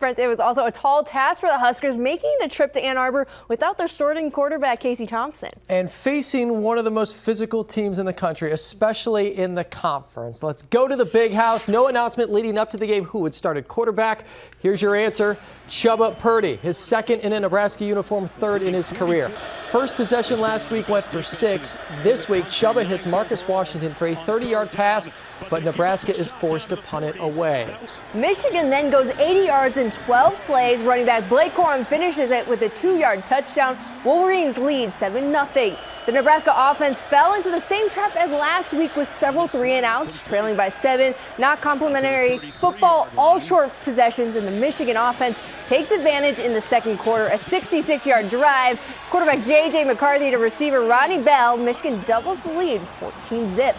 Friends, it was also a tall task for the Huskers making the trip to Ann Arbor without their starting quarterback, Casey Thompson. And facing one of the most physical teams in the country, especially in the conference. Let's go to the big house. No announcement leading up to the game who would start at quarterback. Here's your answer. Chubba Purdy, his second in a Nebraska uniform, third in his career. First possession last week went for 6. This week, Chubba hits Marcus Washington for a 30-yard pass, but Nebraska is forced to punt it away. Michigan then goes 80 yards in 12 plays. Running back Blake Corum finishes it with a 2-yard touchdown. Wolverines lead 7-0. The Nebraska offense fell into the same trap as last week with several 3-and-outs, trailing by 7. Not complimentary football, all short possessions, and the Michigan offense takes advantage in the second quarter. A 66-yard drive. Quarterback J.J. McCarthy to receiver Ronnie Bell. Michigan doubles the lead, 14-zip.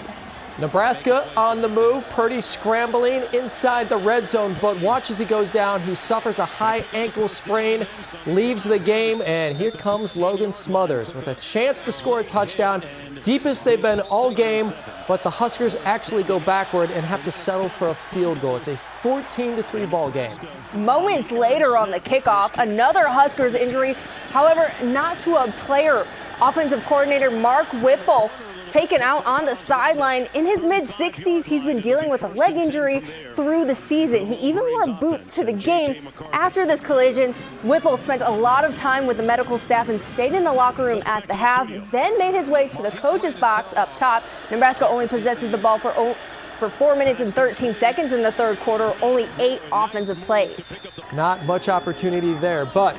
Nebraska on the move. Purdy scrambling inside the red zone, but watch as he goes down. He suffers a high ankle sprain, leaves the game, and here comes Logan Smothers with a chance to score a touchdown. Deepest they've been all game, but the Huskers actually go backward and have to settle for a field goal. It's a 14-3 ball game. Moments later on the kickoff, another Huskers injury, however, not to a player. Offensive coordinator Mark Whipple taken out on the sideline. In his mid-60s, he's been dealing with a leg injury through the season. He even wore a boot to the game. After this collision, Whipple spent a lot of time with the medical staff and stayed in the locker room at the half, then made his way to the coach's box up top. Nebraska only possesses the ball for 4 minutes and 13 seconds in the third quarter, only 8 offensive plays. Not much opportunity there, but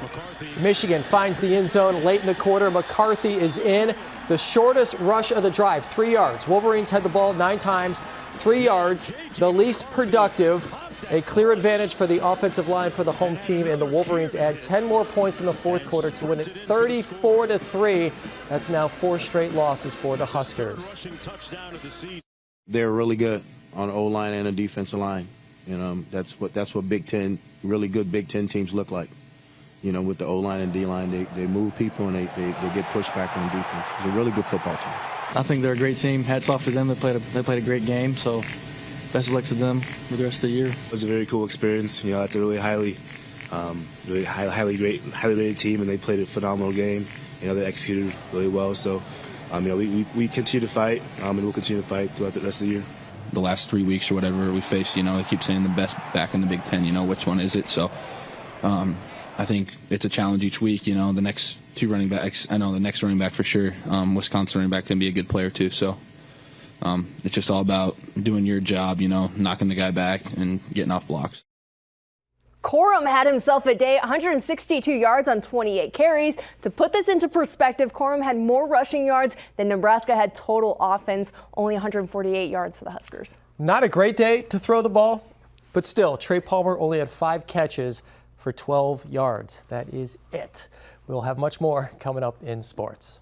Michigan finds the end zone late in the quarter. McCarthy is in. The shortest rush of the drive, 3 yards. Wolverines had the ball 9 times, 3 yards. The least productive. A clear advantage for the offensive line for the home team, and the Wolverines add 10 more points in the fourth quarter to win it 34-3. That's now 4 straight losses for the Huskers. They're really good on the O-line and the defensive line. You know, that's what Big Ten, really good Big Ten teams look like. You know, with the O-line and D-line, they move people and they get pushed back on defense. It's a really good football team. I think they're a great team. Hats off to them. They played a great game. So best of luck to them for the rest of the year. It was a very cool experience. You know, it's a really highly rated team, and they played a phenomenal game. You know, they executed really well. So, you know, we continue to fight, and we'll continue to fight throughout the rest of the year. The last 3 weeks or whatever we faced, you know, they keep saying the best back in the Big Ten. You know, which one is it? So, I think it's a challenge each week. You know, the next 2 running backs, I know the next running back for sure, Wisconsin running back can be a good player too. So it's just all about doing your job, you know, knocking the guy back and getting off blocks. Corum had himself a day, 162 yards on 28 carries. To put this into perspective, Corum had more rushing yards than Nebraska had total offense, only 148 yards for the Huskers. Not a great day to throw the ball, but still, Trey Palmer only had 5 catches for 12 yards. That is it. We'll have much more coming up in sports.